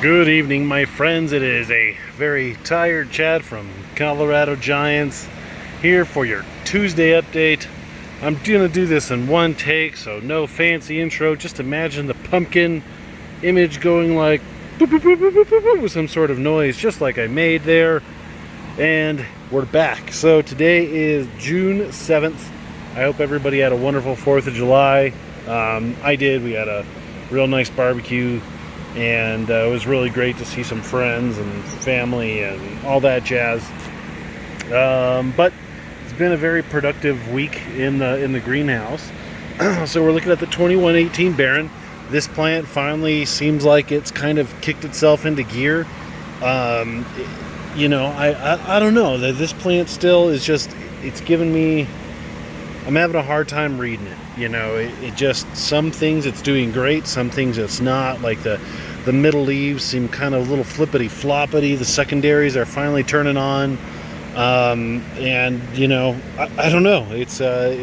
Good evening, my friends. It is a very tired Chad from Colorado Giants here for your Tuesday update. I'm gonna do this in one take, so no fancy intro. Just imagine the pumpkin image going like boop, boop, boop, boop, boop, boop, boop, with some sort of noise, just like I made there. And we're back. So today is June 7th. I hope everybody had a wonderful 4th of July. I did. We had a real nice barbecue. And it was really great to see some friends and family and all that jazz. But it's been a very productive week in the greenhouse. So we're looking at the 2118 Baron. This plant finally seems like it's kind of kicked itself into gear. I don't know. This plant still is just, it's given me, I'm having a hard time reading it. It just, some things it's doing great, some things it's not. Like the middle leaves seem kind of a little flippity floppity. The secondaries are finally turning on. I don't know. It's an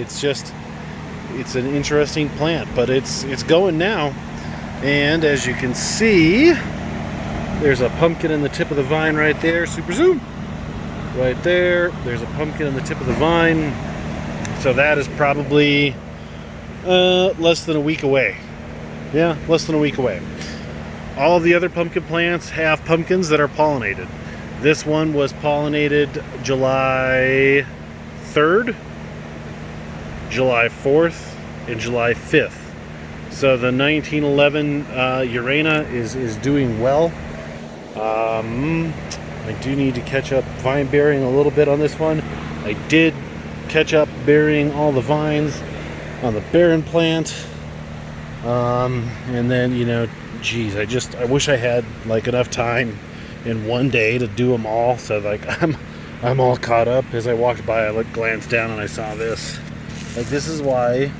interesting plant, but it's going now. And as you can see, there's a pumpkin in the tip of the vine right there. Super zoom. Right there. There's a pumpkin in the tip of the vine. So that is probably less than a week away. Yeah, less than a week away. All of the other pumpkin plants have pumpkins that are pollinated. This one was pollinated July 3rd, July 4th, and July 5th. So the 1911 Urana is doing well. I do need to catch up vine bearing a little bit on this one. I did catch up burying all the vines on the Baron plant. And then, geez, I wish I had like enough time in one day to do them all. So like I'm all caught up. As I walked by, I glanced down and I saw this. Like, this is why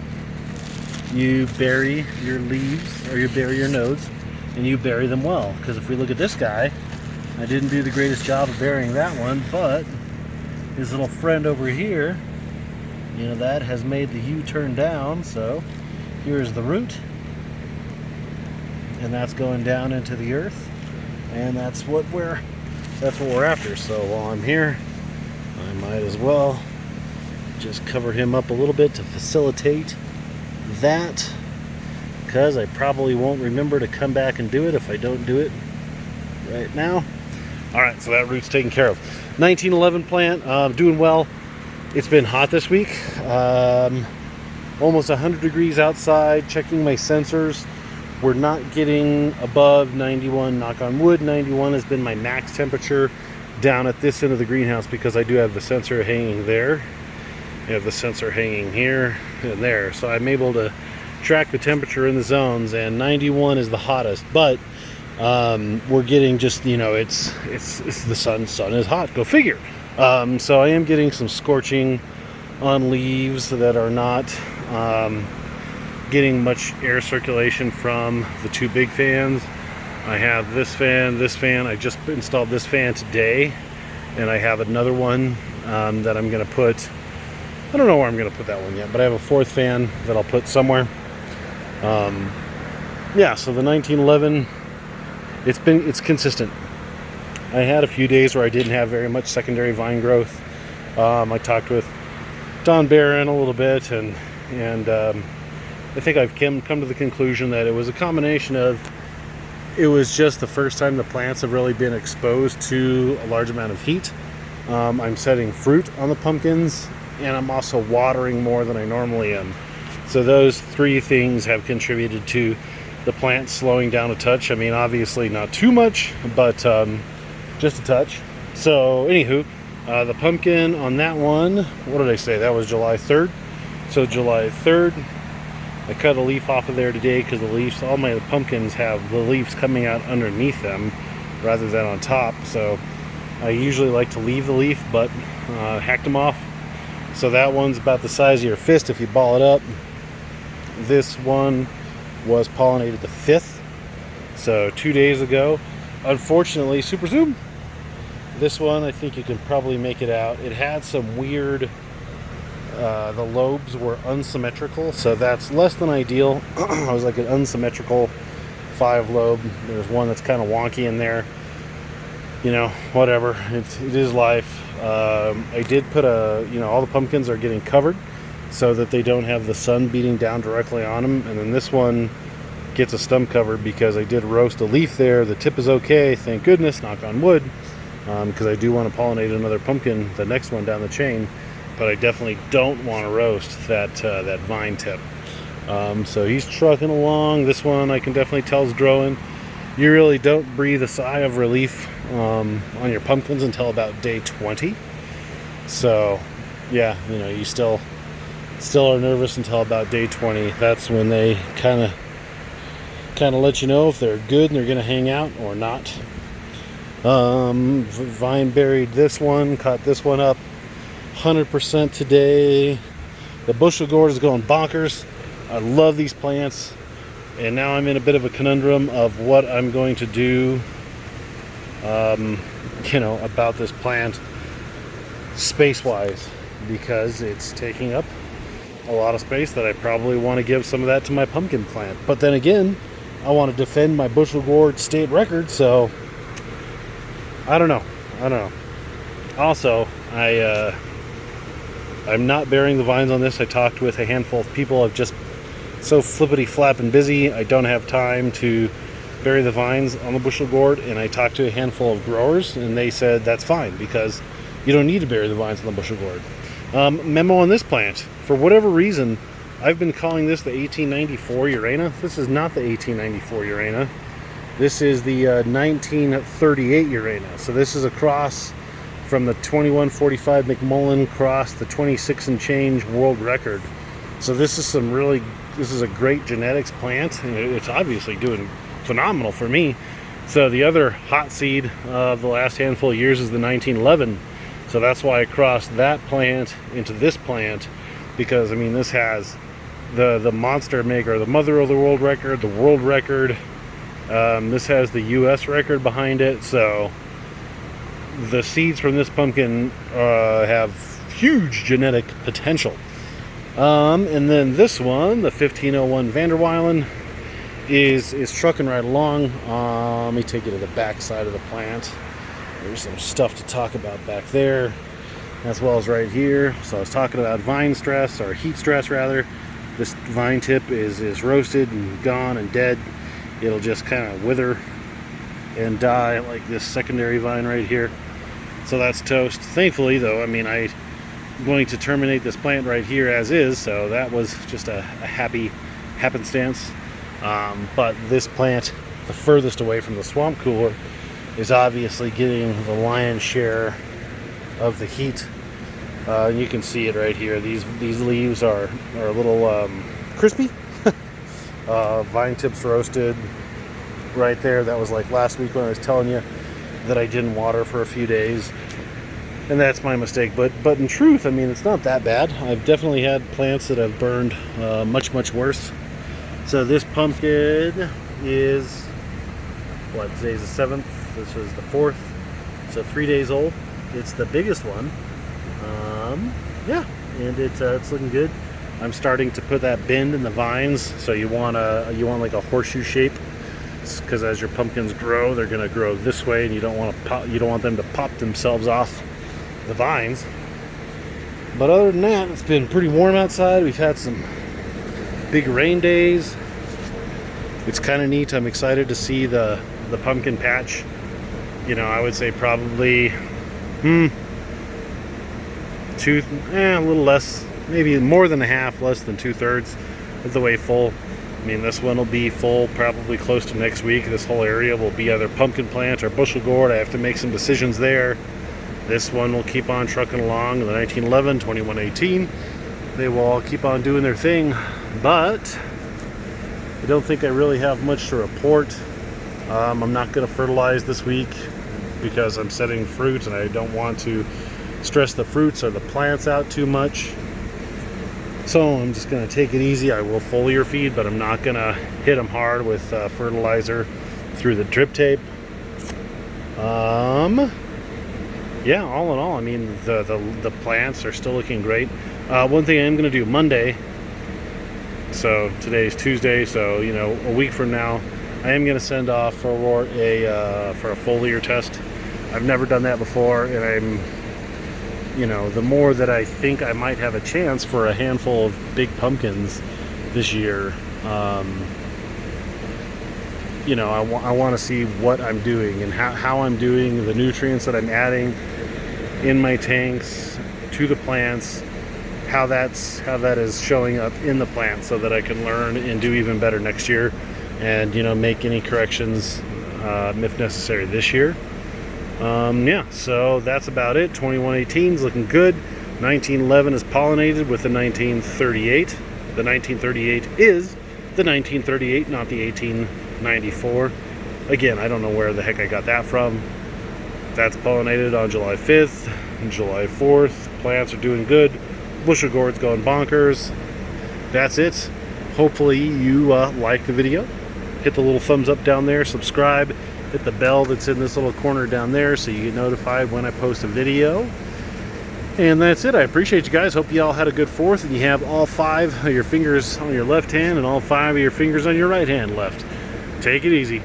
you bury your leaves, or you bury your nodes, and you bury them well. Because if we look at this guy, I didn't do the greatest job of burying that one, but his little friend over here, that has made the U-turn down. So here's the root, and that's going down into the earth, and that's what we're after. So while I'm here, I might as well just cover him up a little bit to facilitate that, because I probably won't remember to come back and do it if I don't do it right now. All right, so that root's taken care of. 1911 plant, doing well. It's been hot this week, almost 100 degrees outside. Checking my sensors, we're not getting above 91. Knock on wood. 91 has been my max temperature down at this end of the greenhouse, because I do have the sensor hanging there. I have the sensor hanging here and there, so I'm able to track the temperature in the zones, and 91 is the hottest. But we're getting just, it's the sun is hot, go figure. So I am getting some scorching on leaves that are not getting much air circulation from the two big fans. I have this fan. I just installed this fan today, and I have another one that I'm going to put. I don't know where I'm going to put that one yet, but I have a fourth fan that I'll put somewhere. So the 1911, it's consistent. I had a few days where I didn't have very much secondary vine growth. I talked with Don Barron a little bit, and I think I've come to the conclusion that it was a combination of, it was just the first time the plants have really been exposed to a large amount of heat. I'm setting fruit on the pumpkins, and I'm also watering more than I normally am. So those three things have contributed to the plant slowing down a touch. I mean, obviously not too much, but just a touch. So anywho, the pumpkin on that one, what did I say? That was July 3rd. So July 3rd, I cut a leaf off of there today, because the leaves, all my pumpkins have the leaves coming out underneath them rather than on top. So I usually like to leave the leaf, but hacked them off. So that one's about the size of your fist if you ball it up. This one was pollinated the 5th, so 2 days ago. Unfortunately, super zoom. This one, I think you can probably make it out. It had some weird, the lobes were unsymmetrical, so that's less than ideal. I was like an unsymmetrical 5 lobe. There's one that's kind of wonky in there. You know, whatever. It is life. I did put all the pumpkins are getting covered so that they don't have the sun beating down directly on them. And then this one gets a stump cover because I did roast a leaf there. The tip is okay, thank goodness, knock on wood, because I do want to pollinate another pumpkin, the next one down the chain, but I definitely don't want to roast that vine tip. So he's trucking along. This one I can definitely tell is growing. You really don't breathe a sigh of relief on your pumpkins until about day 20. So yeah, you still are nervous until about day 20. That's when they kind of let you know if they're good and they're going to hang out or not. Vine buried this one, caught this one up 100% today. The bushel gourd is going bonkers. I love these plants, and now I'm in a bit of a conundrum of what I'm going to do about this plant space-wise, because it's taking up a lot of space that I probably want to give some of that to my pumpkin plant. But then again, I want to defend my bushel gourd state record, so I don't know. Also, I'm not burying the vines on this. I talked with a handful of people. I've just so flippity flapping busy. I don't have time to bury the vines on the bushel gourd, and I talked to a handful of growers, and they said that's fine because you don't need to bury the vines on the bushel gourd. Memo on this plant: for whatever reason, I've been calling this the 1894 Urana. This is not the 1894 Urana. This is the 1938 Urana. So this is a cross from the 2145 McMullen cross, the 26 and change world record. So this is a great genetics plant, and it's obviously doing phenomenal for me. So the other hot seed of the last handful of years is the 1911. So that's why I crossed that plant into this plant, because this has the monster maker, the mother of the world record, the world record. This has the US record behind it. So the seeds from this pumpkin have huge genetic potential. And then this one, the 1501 Vanderweilen, is trucking right along. Let me take you to the back side of the plant. There's some stuff to talk about back there, as well as right here. So I was talking about vine stress, or heat stress rather. This vine tip is roasted and gone and dead. It'll just kind of wither and die like this secondary vine right here. So that's toast. Thankfully though, I'm going to terminate this plant right here as is, so that was just a happy happenstance. But this plant, the furthest away from the swamp cooler, is obviously getting the lion's share of the heat. And you can see it right here. These leaves are a little crispy. Vine tips roasted right there. That was like last week when I was telling you that I didn't water for a few days, and that's my mistake. But in truth, it's not that bad. I've definitely had plants that have burned much worse. So this pumpkin is today's the 7th. This was the 4th, so 3 days old. It's the biggest one. Yeah, and it's looking good. I'm starting to put that bend in the vines, so you want like a horseshoe shape, because as your pumpkins grow, they're going to grow this way, and you don't want them to pop themselves off the vines. But other than that, it's been pretty warm outside. We've had some big rain days. It's kind of neat. I'm excited to see the pumpkin patch. I would say probably a little less, maybe more than a half, less than 2/3 of the way full. This one will be full probably close to next week. This whole area will be either pumpkin plant or bushel gourd. I have to make some decisions there. This one will keep on trucking along. The 1911, 2118, they will all keep on doing their thing. But I don't think I really have much to report. I'm not going to fertilize this week because I'm setting fruit, and I don't want to stress the fruits or the plants out too much. So I'm just going to take it easy. I will foliar feed, but I'm not going to hit them hard with fertilizer through the drip tape. Yeah, all in all, the plants are still looking great. One thing I am going to do Monday, so today's Tuesday, so a week from now, I am going to send off for a foliar test. I've never done that before, and the more that I think I might have a chance for a handful of big pumpkins this year, I want to see what I'm doing and how I'm doing, the nutrients that I'm adding in my tanks to the plants, how that is showing up in the plants, so that I can learn and do even better next year, and make any corrections if necessary this year. Yeah, so that's about it. 2118 is looking good. 1911 is pollinated with the 1938. The 1938 is the 1938, not the 1894. Again, I don't know where the heck I got that from. That's pollinated on July 5th and July 4th. Plants are doing good. Bushel gourds going bonkers. That's it. Hopefully you like the video. Hit the little thumbs up down there. Subscribe. Hit the bell that's in this little corner down there so you get notified when I post a video. And that's it. I appreciate you guys. Hope you all had a good 4th and you have all 5 of your fingers on your left hand and all 5 of your fingers on your right hand left. Take it easy.